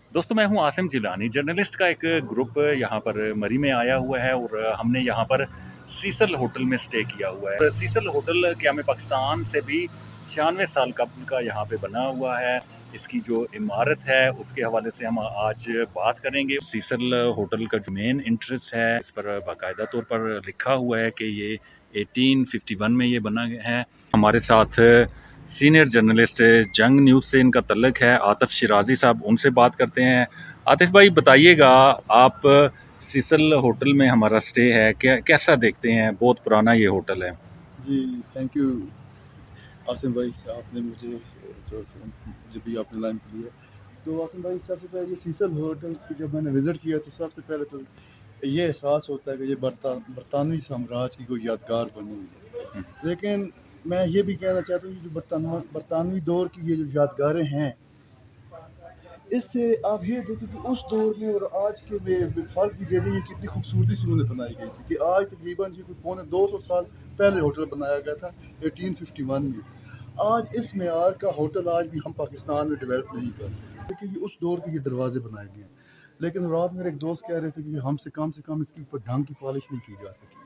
दोस्तों मैं हूं आसिम जिलानी। जर्नलिस्ट का एक ग्रुप यहाँ पर मरी में आया हुआ है और हमने यहाँ पर सीसल होटल में स्टे किया हुआ है। सीसल होटल क़याम पाकिस्तान से भी 96 साल कबल का यहाँ पे बना हुआ है। इसकी जो इमारत है उसके हवाले से हम आज बात करेंगे। सीसल होटल का जो मेन इंट्रेंस है इस पर बाकायदा तौर पर लिखा हुआ है कि ये 1851 में ये बना है। हमारे साथ सीनियर जर्नलिस्ट जंग न्यूज़ से इनका तल्लक है, आतिफ शिराजी साहब, उनसे बात करते हैं। आतिफ भाई बताइएगा, आप सीसल होटल में हमारा स्टे है, कैसा देखते हैं? बहुत पुराना ये होटल है। जी, थैंक यू आसिम भाई, आपने मुझे जो जब भी आपने लाइन की है। तो आसिम भाई, सबसे पहले ये सीसल होटल की जब मैंने विज़िट किया तो सबसे पहले तो ये एहसास होता है कि ये बरतानवी साम्राज्य की कोई यादगार बनी हुई है। लेकिन मैं ये भी कहना चाहता हूँ कि जो बरतानवी दौर की ये जो यादगारें हैं, इससे आप ये देखें कि उस दौर में और आज के में फ़र्क भी दे रही है, कितनी खूबसूरती से उन्हें बनाई गई थी कि आज तकरीबन जी कुछ पौने 200 साल पहले होटल बनाया गया था 1851 में। आज इस मेयार का होटल आज भी हम पाकिस्तान में डेवलप नहीं कर रहे, लेकिन ये उस दौर के ये दरवाजे बनाए गए हैं। लेकिन रात मेरे एक दोस्त कह रहे थे कि हमसे कम से कम इसके ऊपर ढंग की पॉलिश नहीं की जा सकती।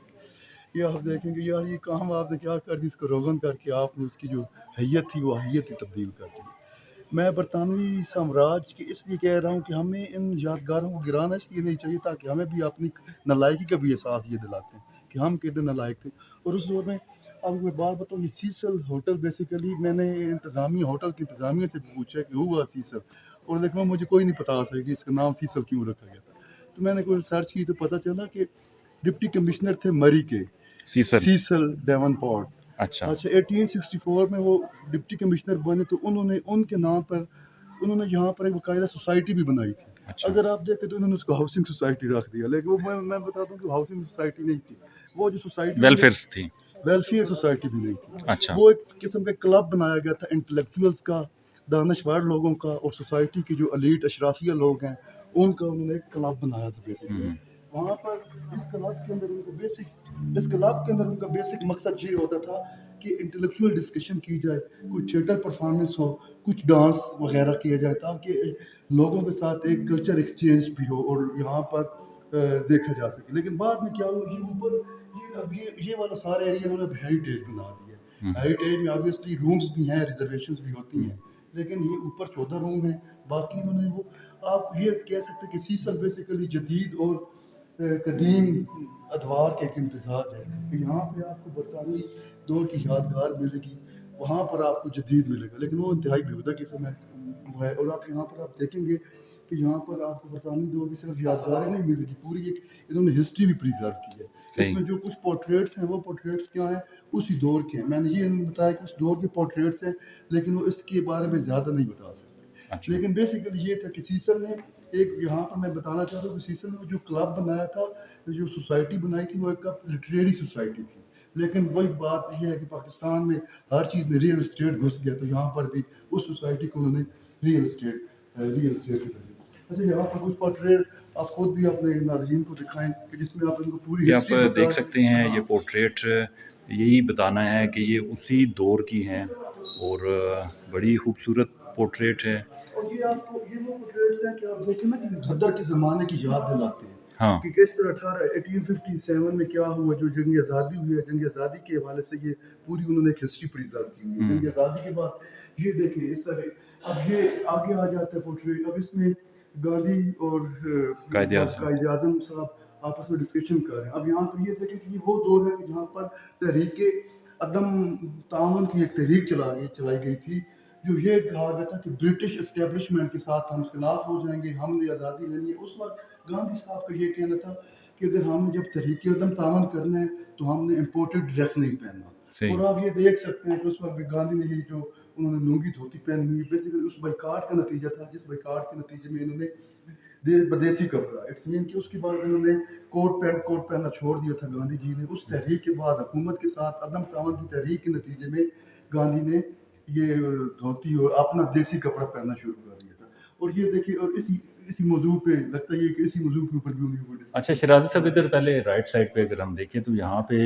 ये आप देखेंगे यार, ये काम आपने क्या कर दी, इसको रोगन करके आपने उसकी जो हैयत थी वो हैयत ही तब्दील कर दी। मैं बरतानवी साम्राज्य की इसलिए कह रहा हूँ कि हमें इन यादगारों को गिराना इसलिए नहीं चाहिए ताकि हमें भी अपनी नालायकी का भी एहसास ये दिलाते हैं कि हम कितने नालायक थे। और उस दौर में अब मैं बात बताऊँ, ये सीसल होटल बेसिकली मैंने इंतज़ामिया होटल की इंतज़ामिया से पूछा कि हुआ सीसल, और देखो मुझे कोई नहीं पता था कि इसका नाम सीसल क्यों रखा गया था। तो मैंने कोई सर्च की तो पता चला कि डिप्टी कमिश्नर थे मरी के, सीसल डेवनपोर्ट। अच्छा। 1864 में वो डिप्टी कमिश्नर बने तो उन्होंने उनके नाम पर उन्होंने यहाँ पर एक बाकायदा सोसाइटी भी बनाई थी। अच्छा। अगर आप देखें तो उन्होंने उसको हाउसिंग सोसाइटी रख दिया, लेकिन वो मैं बताता हूँ कि हाउसिंग सोसाइटी नहीं थी। वो जो सोसाइटी वेलफेयर थी। वेलफेयर सोसाइटी भी नहीं थी। अच्छा। वो एक किस्म का क्लब बनाया गया था इंटेलेक्चुअल्स का, दानश्वर लोगों का, और सोसाइटी के जो एलीट अशराफिया लोग हैं उनका उन्होंने एक क्लब बनाया था बेसिकली। वहाँ पर इस क्लब के अंदर उनका बेसिक मकसद ये होता था कि इंटेलेक्चुअल डिस्कशन की जाए, कुछ थिएटर परफॉर्मेंस हो, कुछ डांस वगैरह किया जाए, ताकि लोगों के साथ एक कल्चर एक्सचेंज भी हो और यहाँ पर देखा जा सके। लेकिन बाद में क्या हुआ, ये ऊपर ये वाला सारा एरिया उन्होंने हेरिटेज बना दिया। हेरिटेज में ऑब्वियसली रूम्स भी हैं, रिजर्वेशंस भी होती हैं, लेकिन ये ऊपर 14 रूम है। बाकी उन्होंने वो, आप ये कह सकते हैं कि सीसल बेसिकली जदीद और कदीम अदवार के एक इम्तिजाज है कि यहाँ पे आपको बरतानवी दौर की यादगार मिलेगी, वहाँ पर आपको जदीद मिलेगा, लेकिन वो इंतहाई बेहुदा किस्म है। और आप यहाँ पर आप देखेंगे कि यहाँ पर आपको बरतानवी दौर की सिर्फ यादगारें नहीं मिलेगी, पूरी एक इन्होंने हिस्ट्री भी प्रिजर्व की है। इसमें जो कुछ पोर्ट्रेट्स हैं वो पोर्ट्रेट्स क्या हैं, उसी दौर के हैं। मैंने ये नहीं बताया कि उस दौर के पोर्ट्रेट्स हैं, लेकिन वो इसके बारे में ज़्यादा नहीं बता सकते। अच्छा। लेकिन बेसिकली ये था कि सीसल ने एक, यहाँ पर मैं बताना चाहता हूँ कि सीसल ने जो क्लब बनाया था, जो सोसाइटी बनाई थी, वो एक लिटरेरी सोसाइटी थी। लेकिन वही बात ये है कि पाकिस्तान में हर चीज़ में रियल एस्टेट घुस गया, तो यहाँ पर भी उस सोसाइटी को उन्होंने रियल एस्टेट अच्छा, यहाँ पर कुछ पोर्ट्रेट आप खुद भी अपने नाज़रीन को दिखाएं कि जिसमें आप इनको पूरी ये आप हिस्ट्री देख बता। सकते हैं, ये पोर्ट्रेट यही बताना है कि ये उसी दौर की हैं और बड़ी खूबसूरत पोर्ट्रेट है। और ये आपको ये वो पोर्ट्रेट्स हैं कि आप देखें ना कि गदर के ज़माने की याद दिलाते हैं हाँ। कि किस तरह 1857 में क्या हुआ, जो जंग आज़ादी हुई है, जंग आज़ादी के हवाले से ये पूरी उन्होंने एक हिस्ट्री प्रिजर्व की हुई है। जंग आज़ादी के बाद ये देखें इस तरह, अब ये आगे आ जाता है पोर्ट्रेट। अब इसमें गांधी और कायद आज़म साहब आपस में डिस्कशन कर रहे हैं। अब यहाँ पर ये देखें कि ये वो दौर है कि जहाँ पर तहरीक अदम ताउन की एक तहरीक चलाई गई थी, जो ये कहा गया था कि ब्रिटिश एस्टेब्लिशमेंट के साथ हम खिलाफ हो जाएंगे, हमने आज़ादी लेनी है। उस वक्त गांधी साहब का ये कहना था कि अगर हमने जब तहरीक अदम ताउन करना है तो हमने इम्पोर्टेड ड्रेस नहीं पहनना। और आप ये देख सकते हैं कि उस वक्त भी गांधी ने ये जो उन्होंने लुंगी धोती पहनी हुई, बेसिकली उस बाइकाट का नतीजा था, जिस बाइकाट के नतीजे में इन्होंने बदेसी कपड़ा, इट्स मीन कि उसके बाद इन्होंने कोट पहनना छोड़ दिया था गांधी जी ने। उस तहरीक के बाद हुकूमत के साथ अदम ताउन की तहरीक के नतीजे में गांधी ने ये धोती और अपना देसी कपड़ा पहनना शुरू कर दिया था। और ये देखिए, और इसी मौजू पे लगता है कि इसी मौजू के ऊपर भी उन्होंने अच्छा शिराजी साहब, इधर पहले राइट साइड पे अगर हम देखें तो यहाँ पे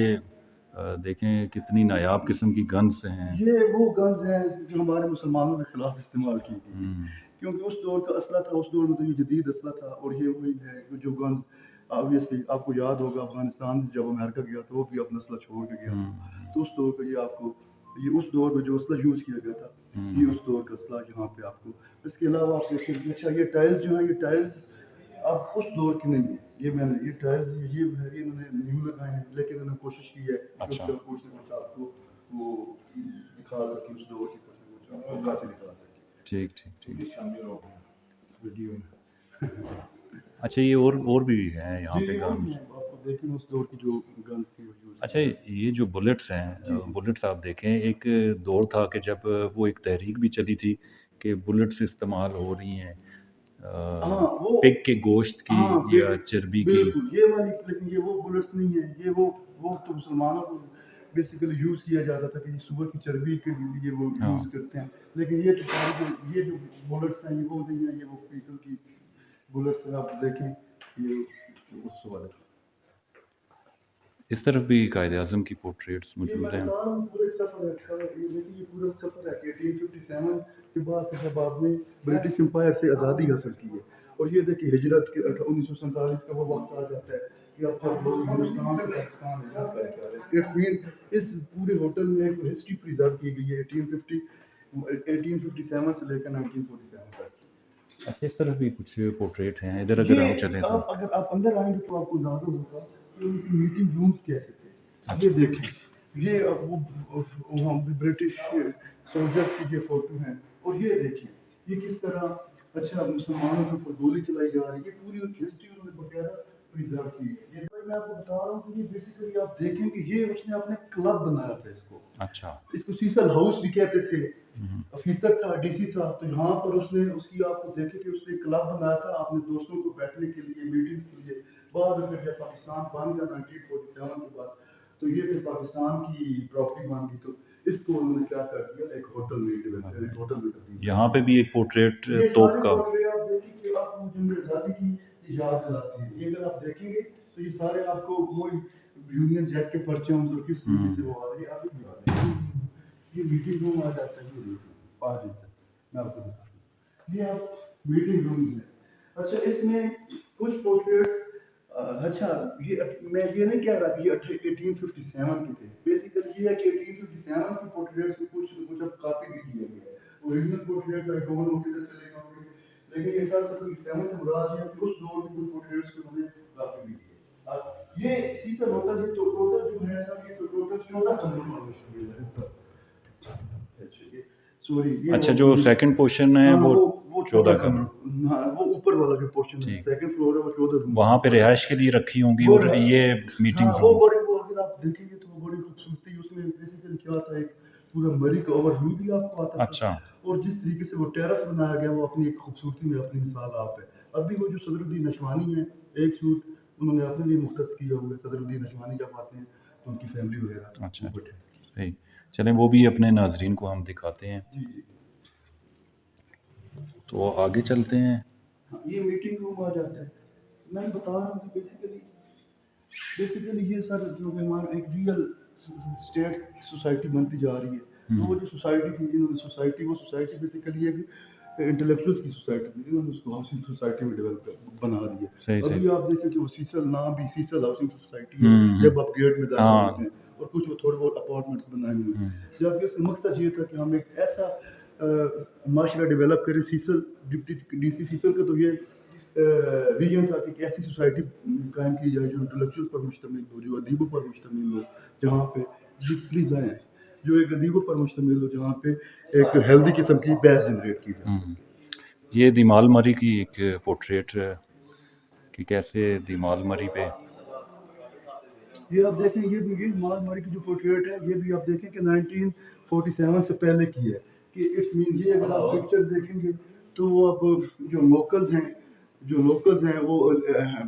देखें कितनी नायाब किस्म की गन्स हैं। ये वो गन्स हैं जो हमारे मुसलमानों के खिलाफ इस्तेमाल की गई। क्योंकि उस दौर का असला था, उस दौर में तो ये जदीद असला था। और ये वही है कि जो गन्स ऑब्वियसली आपको याद होगा अफगानिस्तान से जब अमेरिका गया तो वो भी अपना असला छोड़ के गया था। तो उस दौर का ये आपको ये उस दौर में जो असला यूज़ किया गया था ये उस दौर का असला यहाँ पे आपको। इसके अलावा आप देखेंगे अच्छा ये टाइल्स जो है ये टाइल्स अब उस दौर की नहीं है। ये मैंने ये टाइल्स ये इन्होंने न्यू लगाए हैं, लेकिन इन्होंने कोशिश की है कि अच्छा। उसका कुछ ना कुछ आपको वो दिखा सके उस दौर की कुछ ना कुछ आपको काशी दिखा सके। ठीक ठीक तो ठीक। ये शामिल हो गया इस वीडियो में। अच्छा, ये और भी है यहाँ पे ये और भी गन्स। है, आपको देखें उस दौर की जो गन्स थी वो यूज़ अच्छा, ये जो बुलेट्स जी, हैं, जी। बुलेट्स आप देखें, एक दौर था कि जब वो एक तहरीक भी चली थी कि बुलेट्स इस्तेमाल हो रही हैं हाँ, वो पिग के गोश्त की हाँ, या चर्बी की। बिल्कुल ये वाली, लेकिन ये वो बुलेट्स नहीं है। ये वो तो मुसलमानों को बेसिकली यूज़ किया जाता था कि ये सुअर की चर्बी के लिए वो हाँ, यूज़ करते हैं। लेकिन ये तो सारी ये जो बुलेट्स हैं ये वो नहीं है, ये वो पीतल की बुलेट्स हैं। आप देखें ये उस वाले से। इस तरफ भी कायद आज़म की पोर्ट्रेट्स ये मैं मौजूद हैं। बता रहा हूँ पूरा एक सफ़र है। ये देखिए ये पूरा सफ़र है कि 1857 के बाद से जब आपने ब्रिटिश एम्पायर से आज़ादी हासिल की है। और ये देखिए हिजरत के 1947 का वो वक्त आ जाता है कि अब जब लोग हिंदुस्तान से पाकिस्तान हिजरत करके आ रहे हैं। इट्स मीन इस पूरे होटल में एक हिस्ट्री प्रिजर्व की गई है 1857 से लेकर 1947 तक। अच्छा, इस तरफ भी कुछ पोर्ट्रेट हैं, इधर अगर हम चलें तो। आप अगर आप अंदर आएंगे तो आपको अंदाजा होगा कि उनकी मीटिंग रूम्स कैसे थे। ये देखें ये वो ब्रिटिश सोल्जर्स की ये फोटो है। और ये देखिए ये किस तरह अच्छा मुसलमानों के ऊपर गोली चलाई जा रही है। ये पूरी हिस्ट्री उन्होंने बकायदा प्रिजर्व की है। ये मैं आपको बता रहा हूँ कि ये बेसिकली आप देखेंगे ये उसने अपने क्लब बनाया था इसको। अच्छा। इसको सीसल हाउस भी कहते थे। ऑफिसर था डीसी था। तो यहाँ पर उसने उसकी आपको देखे कि उसने क्लब बनाया था अपने दोस्तों को बैठने के लिए मीटिंग्स के लिए। बाद में फिर जब पाकिस्तान बन गया 1947 के बाद तो ये फिर पाकिस्तान की प्रॉपर्टी बन गई। तो इसको उन्होंने क्या कर दिया एक होटल में डेवलप एक होटल में तब्दील कर यहाँ पे भी एक पोर्ट्रेट दिया। ये तोप सारे का। पोर्ट्रेट आप देखिए कि आपको जंग आज़ादी की याद दिलाते हैं। ये अगर आप देखेंगे तो ये सारे आपको वो यूनियन जैक के परचम्स और किस तरीके से वो आ रही है अभी भी आ रही है। ये मीटिंग रूम आ जाता है। ये देखिए 5 इंच मैं आपको दिखा दूं। ये आप मीटिंग रूम्स हैं। अच्छा इसमें कुछ पोर्ट्रेट्स अच्छा ये मैं ये नहीं कह रहा कि ये 1857 के थे। बेसिकली ये है कि 1857 के पोर्ट्रेट्स को कुछ अब कॉपी भी किया गया है। Original portraits I don't know किधर चले गए होंगे। लेकिन ये 1857 से मुराद ये है कि उस दौर के कुछ पोर्ट्रेट्स को उन्होंने कॉपी भी किया। अब ये सीसर होटल ये तो टोटल जो है सब ये तो टोटल 14 कमरों पर मुश्तमिल है। सॉरी ये अच्छा, जो सेकंड पोर्शन है हाँ, वो 14 कमरे। हाँ, वो ऊपर वाला जो पोर्शन है ठीक। सेकंड फ्लोर है वो 14 रूम। वहाँ पे रिहाइश के लिए रखी होंगी वो और ये मीटिंग हाँ, वो रूम। बड़े वो अगर आप देखेंगे तो वो बड़ी खूबसूरती उसमें बेसिकली क्या आता है एक पूरा मरी का ओवरव्यू भी आपको आता था। अच्छा। और जिस तरीके से वो टेरेस बनाया गया वो अपनी एक खूबसूरती में अपनी मिसाल आप है। अभी वो जो सदरुद्दीन अशवानी है एक सूट उन्होंने अपने लिए मुख्तस किया हुआ है। सदरुद्दीन अशवानी जब आते हैं तो उनकी फैमिली वगैरह अच्छा, वो बैठे सही। चलें, वो भी अपने नाजरीन को हम दिखाते हैं। जी जी। तो आगे चलते हैं। हाँ, ये मीटिंग रूम आ जाता है। मैं बता रहा हूँ कि बेसिकली ये सर जो हमारा एक रियल स्टेट सोसाइटी बनती जा रही है। तो वो जो सोसाइटी थी इन्होंने वो सोसाइटी बेसिकली एक इंटेलेक्चुअल्स की सोसाइटी थी। इन्होंने उसको हाउसिंग सोसाइटी में डेवलप बना दिया। सही अभी सही। आप देखें कि वो सीसल नाम भी सीसल हाउसिंग सोसाइटी है। जब आप गेट में दाखिल होते हैं और कुछ वो थोड़े बहुत अपार्टमेंट्स बनाए हुए हैं। जबकि उसका मकसद ये था कि हम एक ऐसा माशरा डेवलप करें। सीसल डिप्टी डीसी सीसल का तो ये विजन था कि ऐसी सोसाइटी कायम की जाए जो इंटेलेक्चुअल पर मुश्तमिल हो जो अदीबों पर मुश्तमिल हो जहाँ पे प्लीज आए जो एक अदीबों पर मुश्तमिल हो जहाँ पे एक हेल्दी किस्म की बहस जनरेट की जाए। ये दिमाल मरी की एक पोर्ट्रेट कि कैसे दिमाल मरी पे। ये आप देखें ये माल मारी की जो पोर्ट्रेट है ये भी आप देखें कि 1947 से पहले की है। कि इट्स मीन ये अगर आप पिक्चर देखेंगे तो वो अब जो लोकल्स हैं वो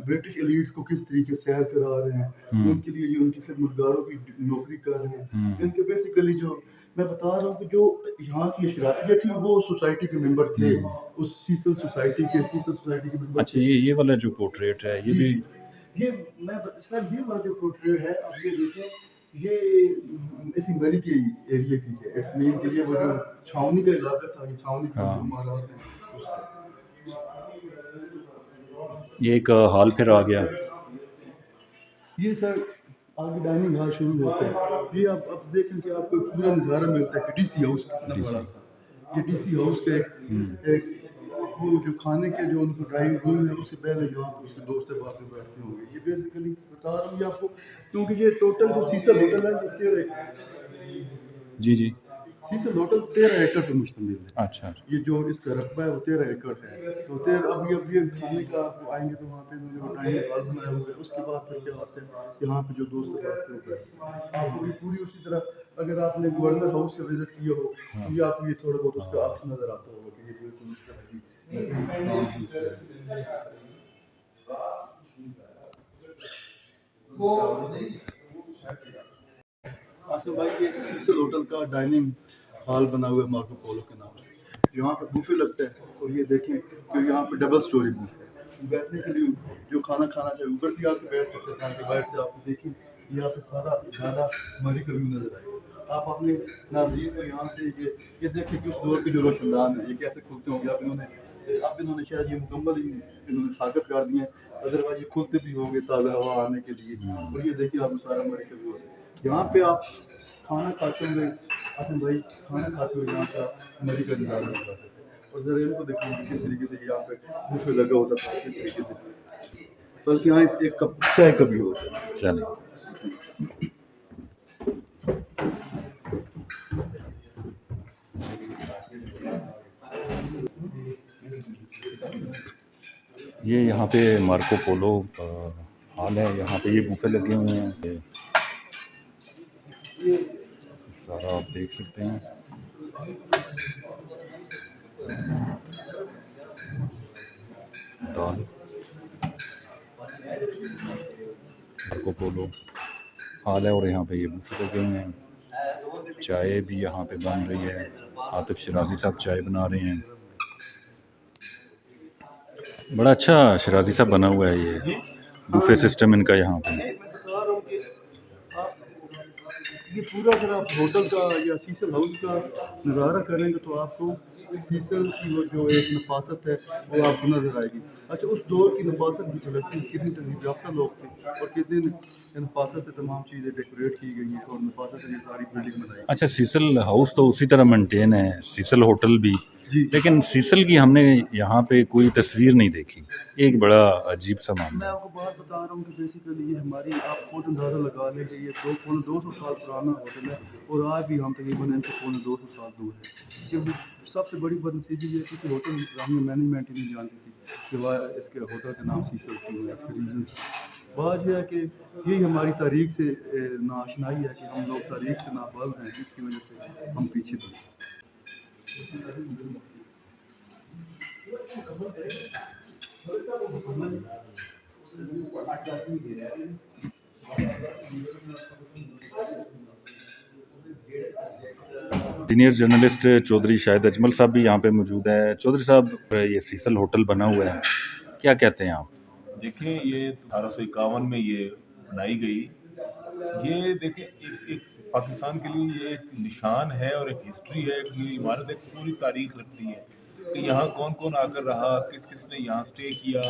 ब्रिटिश एलीट्स को किस तरीके से सैर करा रहे हैं। उनके लिए जो उनकी खिदमतगारों की नौकरी कर रहे हैं। इनके बेसिकली जो मैं बता रहा हूँ कि जो यहाँ की अशराफियत थी वो सोसाइटी के मेंबर थे। उस सीसल सोसाइटी के मेंबर अच्छा, थे। ये वाला जो पोर्ट्रेट है ये जी, भी। जी। ये मैं सर ये वाला जो पोर्ट्रेट है अब ये देखें ये इसी मरी के एरिया की है। इट्स मीन कि ये वो जो छावनी का इलाका था ये छावनी का जो हमारा ये एक हॉल फिर आ गया। ये सर आगे डाइनिंग हॉल शुरू होता है। ये आप अब देखें कि आपको पूरा नज़ारा मिलता है कि डीसी हाउस कितना बड़ा था। ये डीसी हाउस का एक वो जो खाने के जो उनको ड्राइंग रूम है उससे पहले जो आप उसके दोस्त बाप में बैठते होंगे। ये बेसिकली बता रहा हूँ ये आपको, क्योंकि ये टोटल जो सीसल होटल है ये जी जी। सीसल होटल 13 एकड़ पर मुश्तमिल है। अच्छा। ये जो इसका रकबा है वो 13 एकड़ है। तो 13 अभी अब ये खाने का आप आएंगे तो वहाँ पे इन्होंने वो डाइनिंग हॉल बनाया हुआ है। उसके बाद फिर क्या होता है यहाँ पे जो दोस्त रहते हैं आपको भी पूरी उसी तरह, अगर आपने गवर्नर हाउस का विजिट किया हो तो ये आपको ये थोड़ा बहुत उसका अक्स नजर आता होगा कि ये बिल्कुल उस तरह की आसिफ भाई ये सीसल होटल का डाइनिंग हॉल बना हुआ है मार्को पोलो के नाम से। यहाँ पे बुफे लगता है और ये देखें कि यहाँ पे डबल स्टोरी बुफे है। बैठने के लिए जो खाना खाना चाहिए ऊपर भी आके बैठ सकते हैं, ताकि बाहर से आप देखें यहाँ पे सारा ज़्यादा मरी का व्यू नजर आएगा। आप अपने नाज़रीन को यहाँ से ये देखें कि उस दौर के जो रोशनदान है ये कैसे खुलते होंगे। अब इन्होंने शायद ये मुकम्मल ही इन्होंने साबित कर दिए हैं, अदरवाइज ये खुलते भी होंगे ताज़ा हवा आने के लिए। और ये देखिए आप सारा मरी का व्यू यहाँ पे आप खाना खाते हुए अपने भाई खाना खाते हुए यहाँ का नदी का नज़ारा उठा सकते हैं। और ज़रा इनको देखिए किस तरीके से यहाँ पे बुफे लगा होता था, किस तरीके से, बल्कि यहाँ एक कप चाय का भी होता है। चलिए। ये यहाँ पे मार्को पोलो हॉल है, यहाँ पे ये बुफे लगे हुए हैं, सारा आप देख सकते हैं। दाल मार्को पोलो हॉल है और यहाँ पे ये बुफे लगे हुए हैं। चाय भी यहाँ पे बन रही है, आतिफ शराजी साहब चाय बना रहे हैं। बड़ा अच्छा शराजी साहब बना हुआ है ये बुफे सिस्टम इनका यहाँ पे। ये पूरा अगर आप होटल का या सीसल हाउस का नज़ारा करेंगे तो आपको सीसल की वो जो एक नफासत है वो आपको नज़र आएगी। अच्छा उस दौर की नफासत भी झलकती है, कितनी तहजीब याफ्ता लोग थे और कितनी नफासत से तमाम चीज़ें डेकोरेट की गई हैं और नफासत से ये सारी बिल्डिंग बनाई। अच्छा, सीसल हाउस तो उसी तरह मेंटेन है, सीसल होटल भी, लेकिन सीसल की हमने यहाँ पे कोई तस्वीर नहीं देखी। एक बड़ा अजीब सा मैं मामला है। आपको बात बता रहा हूँ कि बेसिकली ये हमारी आप खुद अंदाज़ा लगा लें कि ये 200 साल पुराना होटल है और आज भी हम तकरीबन इनसे 200 साल दूर है। क्योंकि सबसे बड़ी बदनसीबी ये थी कि होटल हमें मैनेजमेंट ही नहीं जानती थी कि वह इसके होटल का नाम सीसल क्यों है, इसके रीजन। बात यह है कि यही हमारी तारीख से नाआशनाई है कि हम लोग तारीख से नाबल्द हैं, जिसकी वजह से हम पीछे थे। सीनियर जर्नलिस्ट चौधरी शाहिद अजमल साहब भी यहाँ पे मौजूद है। चौधरी साहब, ये सीसल होटल बना हुआ है, क्या कहते हैं आप? देखें ये 1851 में ये बनाई गई। ये देखें एक पाकिस्तान के लिए ये एक निशान है और एक हिस्ट्री है कि ये इमारत एक पूरी तारीख रखती है कि यहाँ कौन कौन आकर रहा, किस किस ने यहाँ स्टे किया।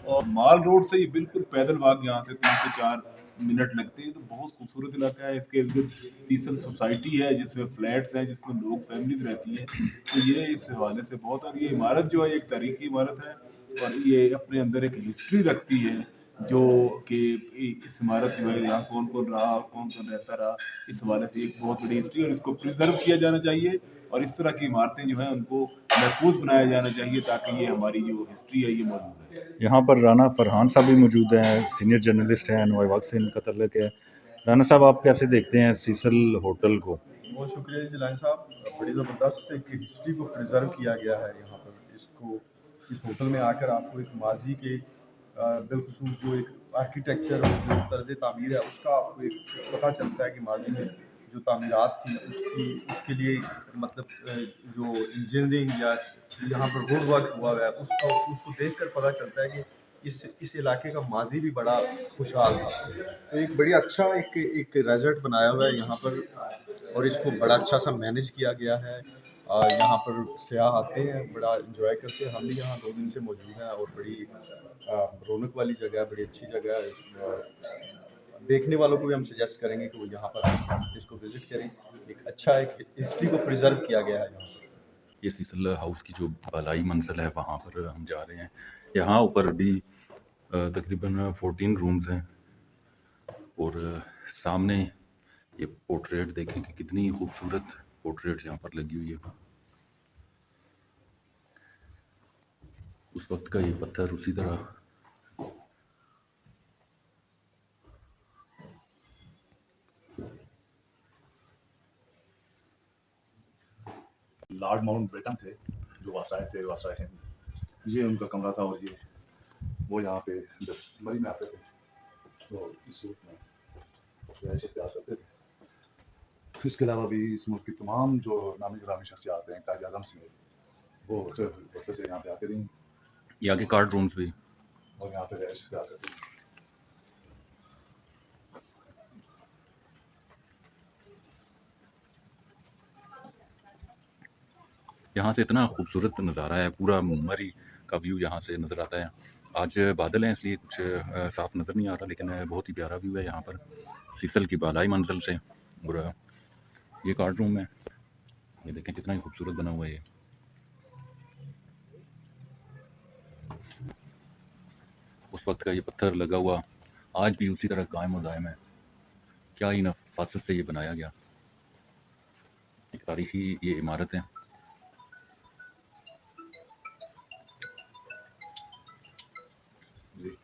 और माल रोड से ये बिल्कुल पैदल भाग यहाँ से 3 से 4 मिनट लगते हैं। तो बहुत खूबसूरत इलाका है। इसके इर्द गिर्द सीसल सोसाइटी है जिसमें फ्लैट्स हैं, जिसमें लोग फैमिलीज रहती हैं। तो ये इस हवाले से बहुत, और ये इमारत जो है एक तारीखी इमारत है और ये अपने अंदर एक हिस्ट्री रखती है जो कि इस इमारत जो है यहाँ कौन कौन रहा, कौन कौन रहता रहा, इस हवाले से एक बहुत बड़ी हिस्ट्री। और इसको प्रिजर्व किया जाना चाहिए और इस तरह की इमारतें जो हैं उनको महफूज बनाया जाना चाहिए ताकि ये हमारी जो हिस्ट्री है ये मौजूद है। यहाँ पर राना फरहान साहब भी मौजूद हैं, सीनियर जर्नलिस्ट हैं, नवाब वक्त से इनका तल्लुक है। राना साहब, आप कैसे देखते हैं सीसल होटल को? बहुत शुक्रिया जिलानी साहब, बड़ी ज़बरदस्त एक हिस्ट्री को प्रिजर्व किया गया है यहाँ पर। इसको इस होटल में आकर आपको एक माजी के बिलखसूस जो एक आर्किटेक्चर और जो तर्ज तामीर है उसका आपको एक पता चलता है कि माजी में जो तामीरात थी उसके लिए मतलब जो इंजीनियरिंग या यहाँ पर रोड वर्क हुआ है उसको देख कर पता चलता है कि इस इलाके का माजी भी बड़ा खुशहाल था। तो एक बड़ी अच्छा एक रेजर्ट बनाया हुआ है यहाँ पर और इसको बड़ा अच्छा सा मैनेज किया गया है। यहाँ पर सियाह आते हैं, बड़ा इंजॉय करते हैं। हम भी यहाँ 2 दिन से मौजूद हैं और बड़ी रौनक वाली जगह है, बड़ी अच्छी जगह है। देखने वालों को भी हम सजेस्ट करेंगे कि वो यहाँ पर इसको विज़िट करें। एक अच्छा एक हिस्ट्री को प्रिज़र्व किया गया है यहाँ पर। ये सीसल हाउस की जो बालाई मंजिल है वहाँ पर हम जा रहे हैं। यहाँ ऊपर भी तकरीबन 14 रूम्स हैं और सामने ये पोर्ट्रेट देखें कि कितनी खूबसूरत पोर्ट्रेट यहाँ पर लगी हुई है। उस वक्त का ये पत्थर उसी तरह लॉर्ड माउंट बेटन थे जो वासाए हैं, ये उनका कमरा था और ये वो यहाँ पे जब मरी में आते थे तो इस रूप में ऐसे प्यार करते थे। इसके अलावा भी इस मुल्क की तमाम जो नामी गिरामी शख्सियात हैं, कायद आज़म समेत वो वक्त से यहाँ पे आते रही यहाँ के कार्ड रूम्स भी। और यहाँ पे रह प्यार करते थे। यहाँ से इतना खूबसूरत नज़ारा है, पूरा मरी का व्यू यहाँ से नज़र आता है। आज बादल हैं इसलिए कुछ साफ नज़र नहीं आ रहा, लेकिन बहुत ही प्यारा व्यू है यहाँ पर सीसल की बालाई मंजिल से। और ये कार्ड रूम है, ये देखें कितना ही खूबसूरत बना हुआ है ये। उस वक्त का ये पत्थर लगा हुआ आज भी उसी तरह कायम और दायम है। क्या ही नफासत से ये बनाया गया, एक तारीखी ये इमारत है। जी